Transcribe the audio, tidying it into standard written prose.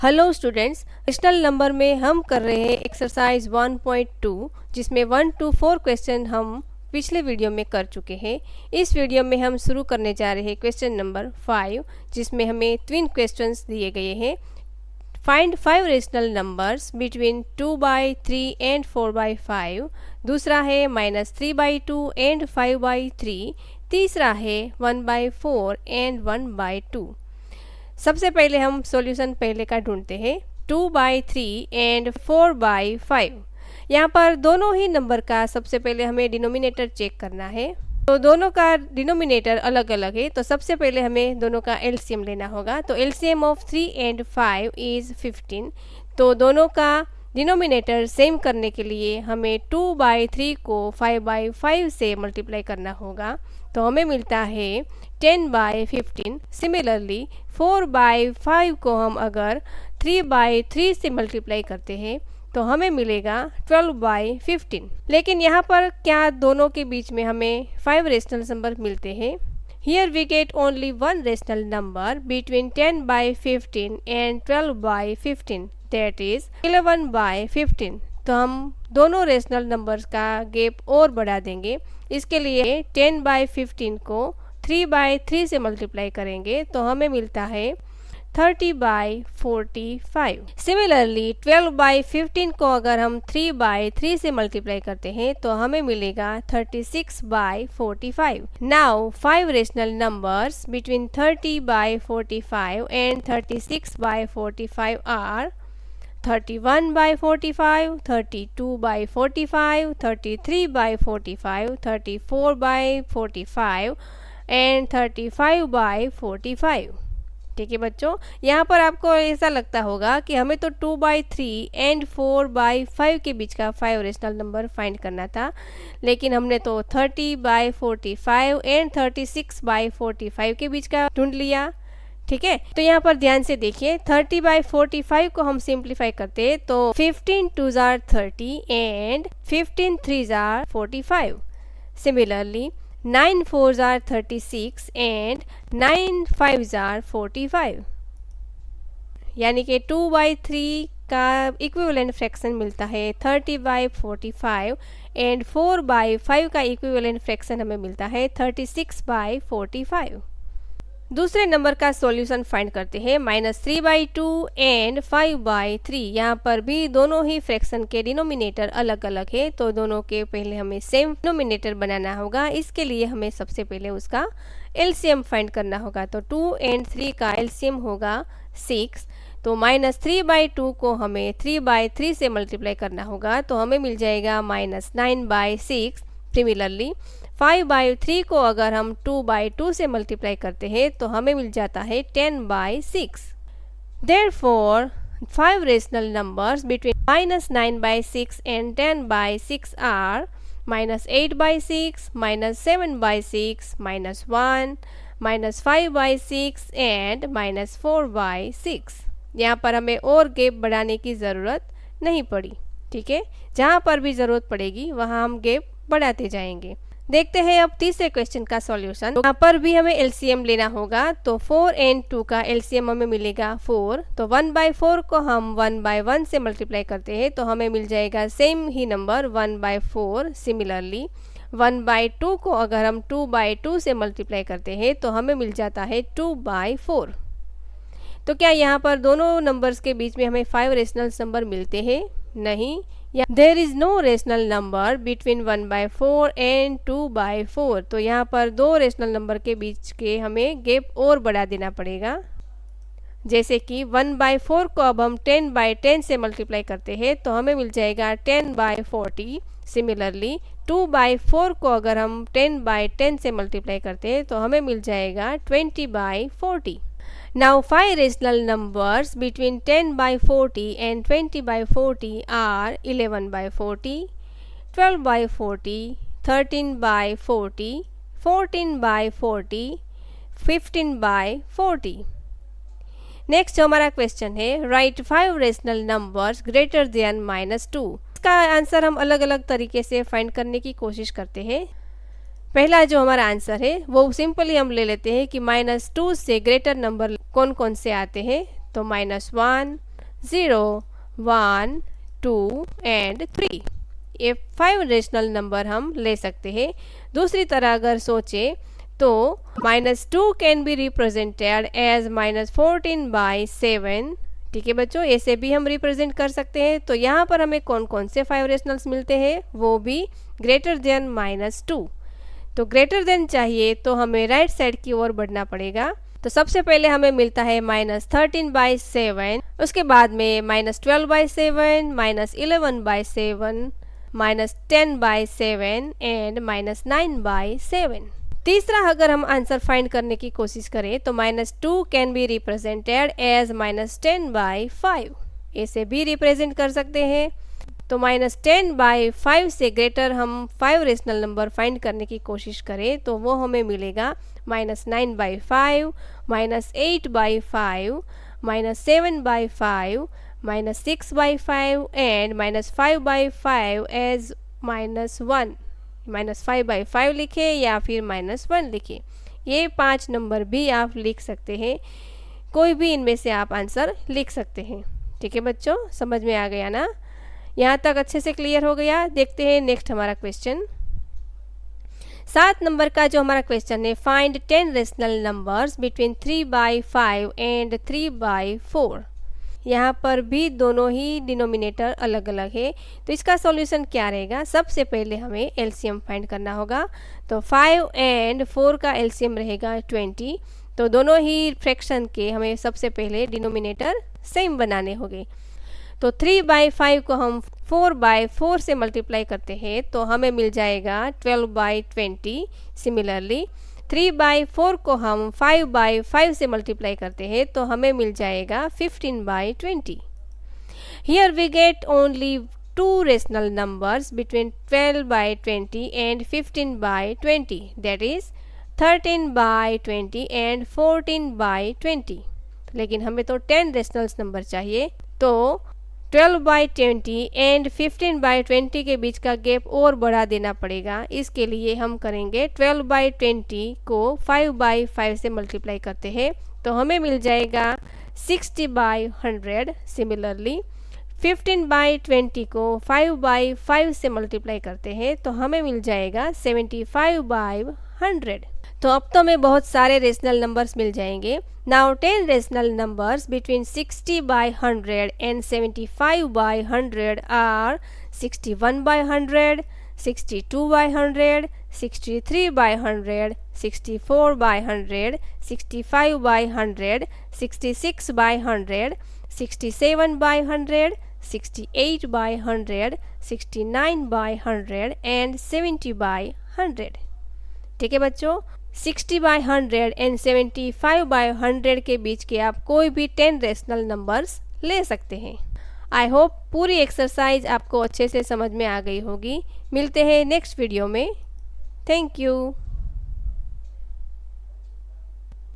Hello students, rational number में हम कर रहे हैं एक्सरसाइज 1.2 जिसमें 1 to 4 क्वेश्चन हम पिछले वीडियो में कर चुके हैं। इस वीडियो में हम शुरू करने जा रहे हैं क्वेश्चन नंबर 5 जिसमें हमें ट्विन क्वेश्चंस दिए गए हैं। Find 5 rational numbers between 2/3 and 4/5। दूसरा है -3/2 एंड 5/3। तीसरा है 1/4 एंड 1/2। सबसे पहले हम सॉल्यूशन पहले का ढूंढते हैं। 2/3 एंड 4/5। यहाँ पर दोनों ही नंबर का सबसे पहले हमें डिनोमिनेटर चेक करना है। तो दोनों का डिनोमिनेटर अलग अलग है, तो सबसे पहले हमें दोनों का एलसीएम लेना होगा। तो एलसीएम ऑफ 3 एंड 5 इज़ 15। तो दोनों का डिनोमिनेटर सेम करने के लिए हमें 2/3 को 5/5 से मल्टीप्लाई करना होगा, तो हमें मिलता है 10/15। सिमिलरली 4/5 को हम अगर 3/3 से मल्टीप्लाई करते हैं तो हमें मिलेगा 12/15। लेकिन यहाँ पर क्या दोनों के बीच में हमें 5 रेशनल नंबर मिलते हैं? Here we get only one rational number between 10/15 and 12/15, that is 11/15। तो हम दोनों रेशनल नंबर्स का गैप और बढ़ा देंगे। इसके लिए 10/15 को 3/3 से मल्टीप्लाई करेंगे तो हमें मिलता है 30/45। सिमिलरली 12/15 को अगर हम 3/3 से मल्टीप्लाई करते हैं तो हमें मिलेगा 36/45। Now 5 rational numbers between 30/45 and 36/45 are 31/45, 32/45, 33/45, 34/45 and 35/45। ठीक है बच्चों, यहाँ पर आपको ऐसा लगता होगा कि हमें तो 2/3 एंड 4/5 के बीच का 5 रेशनल नंबर फाइंड करना था, लेकिन हमने तो 30/45 एंड 36/45 के बीच का ढूंढ लिया। ठीक है, तो यहाँ पर ध्यान से देखिए, 30/45 को हम सिंप्लीफाई करते हैं तो 15 2s are 30 and 15 3s are 45। Similarly 9 4s are 36 and 9 5s are 45। यानी कि 2/3 का इक्विवेलेंट फ्रैक्शन मिलता है 30/45 एंड 4/5 का इक्विवेलेंट फ्रैक्शन हमें मिलता है 36/45। दूसरे नंबर का सॉल्यूशन फाइंड करते हैं। -3/2 एंड 5/3। यहाँ पर भी दोनों ही फ्रैक्शन के डिनोमिनेटर अलग अलग है, तो दोनों के पहले हमें सेम डिनोमिनेटर बनाना होगा। इसके लिए हमें सबसे पहले उसका एलसीएम फाइंड करना होगा। तो 2 एंड 3 का एलसीएम होगा 6। तो -3/2 को हमें 3/3 से मल्टीप्लाई करना होगा, तो हमें मिल जाएगा -9/6। सिमिलरली 5/3 को अगर हम 2/2 से मल्टीप्लाई करते हैं तो हमें मिल जाता है 10/6। Therefore 5 rational numbers between -9/6 and 10/6 are -8/6, -7/6, -1, -5/6 and -4/6। यहाँ पर हमें और गैप बढ़ाने की ज़रूरत नहीं पड़ी। ठीक है, जहाँ पर भी ज़रूरत पड़ेगी वहाँ हम गैप बढ़ाते जाएंगे। देखते हैं अब तीसरे क्वेश्चन का सॉल्यूशन। यहाँ पर भी हमें एलसीएम लेना होगा। तो 4 एंड 2 का एलसीएम हमें मिलेगा 4। तो 1/4 को हम 1/1 से मल्टीप्लाई करते हैं तो हमें मिल जाएगा सेम ही नंबर 1/4। सिमिलरली 1/2 को अगर हम 2/2 से मल्टीप्लाई करते हैं तो हमें मिल जाता है 2/4। तो क्या यहाँ पर दोनों नंबर्स के बीच में हमें 5 रेशनल नंबर मिलते हैं? नहीं। There is no rational number between 1/4 and 2/4। तो यहाँ पर दो रेशनल नंबर के बीच के हमें गैप और बढ़ा देना पड़ेगा। जैसे कि 1/4 को अब हम 10/10 से मल्टीप्लाई करते हैं तो हमें मिल जाएगा 10/40। सिमिलरली 2/4 को अगर हम 10/10 से मल्टीप्लाई करते हैं तो हमें मिल जाएगा 20/40। Now 5 rational numbers between 10/40 and 20/40 are 11/40, 12/40, 13/40, 14/40, 15/40। Next हमारा क्वेश्चन है, right 5 rational numbers greater than -2। इसका आंसर हम अलग अलग तरीके से फाइंड करने की कोशिश करते हैं। पहला जो हमारा आंसर है वो सिंपली हम ले लेते हैं कि -2 से ग्रेटर नंबर कौन कौन से आते हैं। तो -1, 0, 1, 2 एंड 3। ये 5 रेशनल नंबर हम ले सकते हैं। दूसरी तरह अगर सोचे तो -2 कैन बी रिप्रेजेंटेड एज -14/7। ठीक है बच्चों, ऐसे भी हम रिप्रेजेंट कर सकते हैं। तो यहाँ पर हमें कौन कौन से 5 रेशनल्स मिलते हैं, वो भी ग्रेटर देन -2। तो ग्रेटर देन चाहिए तो हमें राइट साइड की ओर बढ़ना पड़ेगा। तो सबसे पहले हमें मिलता है -13/7, उसके बाद में -12/7, -11/7, -10/7 एंड -9/7। तीसरा अगर हम आंसर फाइंड करने की कोशिश करें तो -2 कैन बी रिप्रेजेंटेड एज -10/5। ऐसे भी रिप्रेजेंट कर सकते हैं। तो -10/5 से ग्रेटर हम 5 रेशनल नंबर फाइंड करने की कोशिश करें तो वो हमें मिलेगा -9/5, -8/5, -7/5, -6/5 एंड -5/5 एज -1। -5/5 लिखें या फिर -1 लिखें। ये 5 नंबर भी आप लिख सकते हैं, कोई भी इनमें से आप आंसर लिख सकते हैं। ठीक है बच्चों, समझ में आ गया ना? यहाँ तक अच्छे से क्लियर हो गया। देखते हैं नेक्स्ट हमारा क्वेश्चन। 7 नंबर का जो हमारा क्वेश्चन है, find 10 rational numbers between 3/5 and 3/4। यहाँ पर भी दोनों ही डिनोमिनेटर अलग अलग है। तो इसका सॉल्यूशन क्या रहेगा? सबसे पहले हमें एलसीएम फाइंड करना होगा। तो 5 एंड 4 का एलसीएम रहेगा 20। तो दोनों ही फ्रैक्शन के हमें सबसे पहले डिनोमिनेटर सेम बनाने होंगे। तो 3/5 को हम 4/4 से मल्टीप्लाई करते हैं तो हमें मिल जाएगा 12/20। सिमिलरली 3/4 को हम 5/5 से मल्टीप्लाई करते हैं तो हमें मिल जाएगा 15/20। Here we get only 2 rational numbers between 12/20 and 15/20, that is 13/20 and 14/20। लेकिन हमें तो 10 रेशनल नंबर चाहिए। तो 12/20 एंड 15/20 के बीच का गैप और बढ़ा देना पड़ेगा। इसके लिए हम करेंगे 12/20 को 5/5 से मल्टीप्लाई करते हैं तो हमें मिल जाएगा 60/100। सिमिलरली 15/20 को 5/5 से मल्टीप्लाई करते हैं तो हमें मिल जाएगा 75/100। तो अब तो हमें बहुत सारे रेशनल नंबर्स मिल जाएंगे। Now 10 rational numbers between 60/100 and 75/100 are 61/100, 62/100, 63/100, 64/100, 65/100, 66/100, 67/100, 68/100, 69/100 and 70/100। ठीक है बच्चों, 60/100 एंड 75/100 के बीच के आप कोई भी 10 रेशनल नंबर्स ले सकते हैं। आई होप पूरी एक्सरसाइज आपको अच्छे से समझ में आ गई होगी। मिलते हैं नेक्स्ट वीडियो में। Thank you.